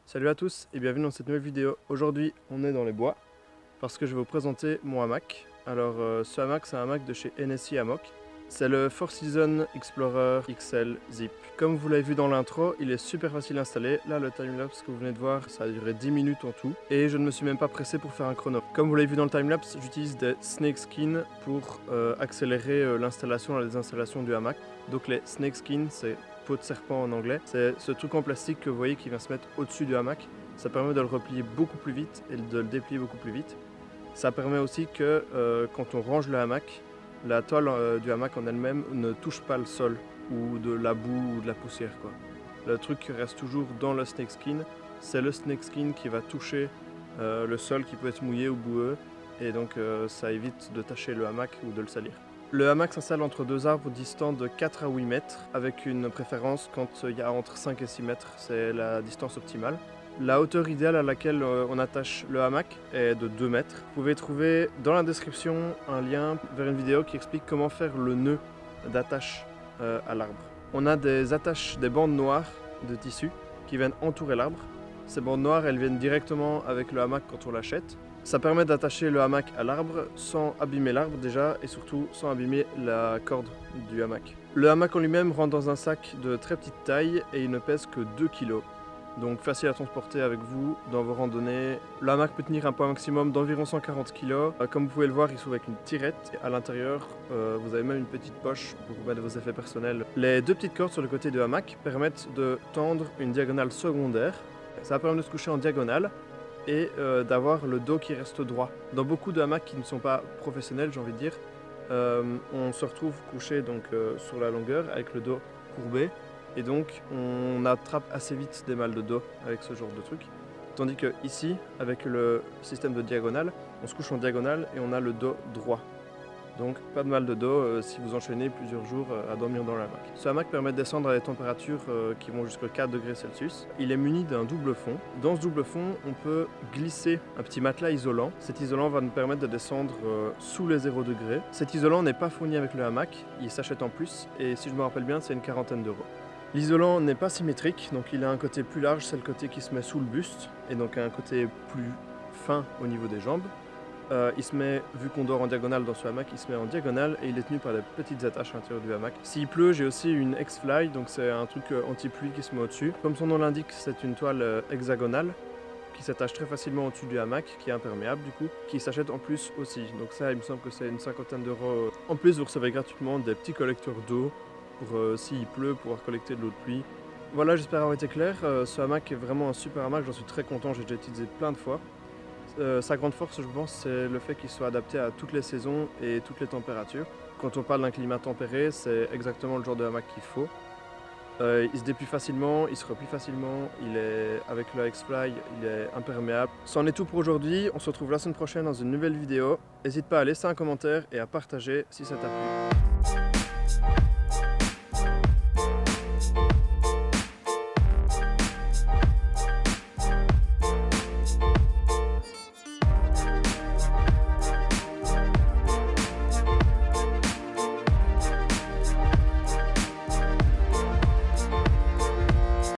Salut à tous et bienvenue dans cette nouvelle vidéo. Aujourd'hui on est dans les bois parce que je vais vous présenter mon hamac. Alors ce hamac c'est un hamac de chez NSI Hammock. C'est le Four Seasons Explorer XL Zip. Comme vous l'avez vu dans l'intro, il est super facile à installer. Là le timelapse que vous venez de voir, ça a duré 10 minutes en tout. Et je ne me suis même pas pressé pour faire un chrono. Comme vous l'avez vu dans le timelapse, j'utilise des snakeskin pour accélérer l'installation et la désinstallation du hamac. Donc les snakeskin, c'est peau de serpent en anglais. C'est ce truc en plastique que vous voyez qui vient se mettre au-dessus du hamac. Ça permet de le replier beaucoup plus vite et de le déplier beaucoup plus vite. Ça permet aussi que quand on range le hamac, la toile du hamac en elle-même ne touche pas le sol ou de la boue ou de la poussière, quoi. Le truc reste toujours dans le snakeskin. C'est le snakeskin qui va toucher le sol qui peut être mouillé ou boueux et donc ça évite de tacher le hamac ou de le salir. Le hamac s'installe entre deux arbres distants de 4 à 8 mètres avec une préférence quand il y a entre 5 et 6 mètres, c'est la distance optimale. La hauteur idéale à laquelle on attache le hamac est de 2 mètres. Vous pouvez trouver dans la description un lien vers une vidéo qui explique comment faire le nœud d'attache à l'arbre. On a des attaches, des bandes noires de tissu qui viennent entourer l'arbre. Ces bandes noires, elles viennent directement avec le hamac quand on l'achète. Ça permet d'attacher le hamac à l'arbre sans abîmer l'arbre déjà et surtout sans abîmer la corde du hamac. Le hamac en lui-même rentre dans un sac de très petite taille et il ne pèse que 2 kg. Donc facile à transporter avec vous dans vos randonnées. Le hamac peut tenir un poids maximum d'environ 140 kg. Comme vous pouvez le voir, il s'ouvre avec une tirette. À l'intérieur, vous avez même une petite poche pour mettre vos effets personnels. Les deux petites cordes sur le côté du hamac permettent de tendre une diagonale secondaire. Ça permet de se coucher en diagonale et d'avoir le dos qui reste droit. Dans beaucoup de hamacs qui ne sont pas professionnels, j'ai envie de dire, on se retrouve couché donc, sur la longueur avec le dos courbé. Et donc on attrape assez vite des mal de dos avec ce genre de truc. Tandis que ici, avec le système de diagonale, on se couche en diagonale et on a le dos droit. Donc pas de mal de dos si vous enchaînez plusieurs jours à dormir dans le hamac. Ce hamac permet de descendre à des températures qui vont jusqu'à 4 degrés Celsius. Il est muni d'un double fond. Dans ce double fond, on peut glisser un petit matelas isolant. Cet isolant va nous permettre de descendre sous les 0 degrés. Cet isolant n'est pas fourni avec le hamac, il s'achète en plus et si je me rappelle bien, c'est une quarantaine d'euros. L'isolant n'est pas symétrique, donc il a un côté plus large, c'est le côté qui se met sous le buste, et donc un côté plus fin au niveau des jambes. Il se met, vu qu'on dort en diagonale dans ce hamac, il se met en diagonale et il est tenu par des petites attaches à l'intérieur du hamac. S'il pleut, j'ai aussi une X-Fly, donc c'est un truc anti-pluie qui se met au-dessus. Comme son nom l'indique, c'est une toile hexagonale qui s'attache très facilement au-dessus du hamac, qui est imperméable du coup, qui s'achète en plus aussi. Donc ça, il me semble que c'est une cinquantaine d'euros. En plus, vous recevez gratuitement des petits collecteurs d'eau pour s'il pleut, pouvoir collecter de l'eau de pluie. Voilà, j'espère avoir été clair. Ce hamac est vraiment un super hamac, j'en suis très content, j'ai déjà utilisé plein de fois. Sa grande force, je pense, c'est le fait qu'il soit adapté à toutes les saisons et toutes les températures. Quand on parle d'un climat tempéré, c'est exactement le genre de hamac qu'il faut. Il se déplie facilement, il se replie facilement, avec le X-Fly, il est imperméable. C'en est tout pour aujourd'hui, on se retrouve la semaine prochaine dans une nouvelle vidéo. N'hésite pas à laisser un commentaire et à partager si ça t'a plu.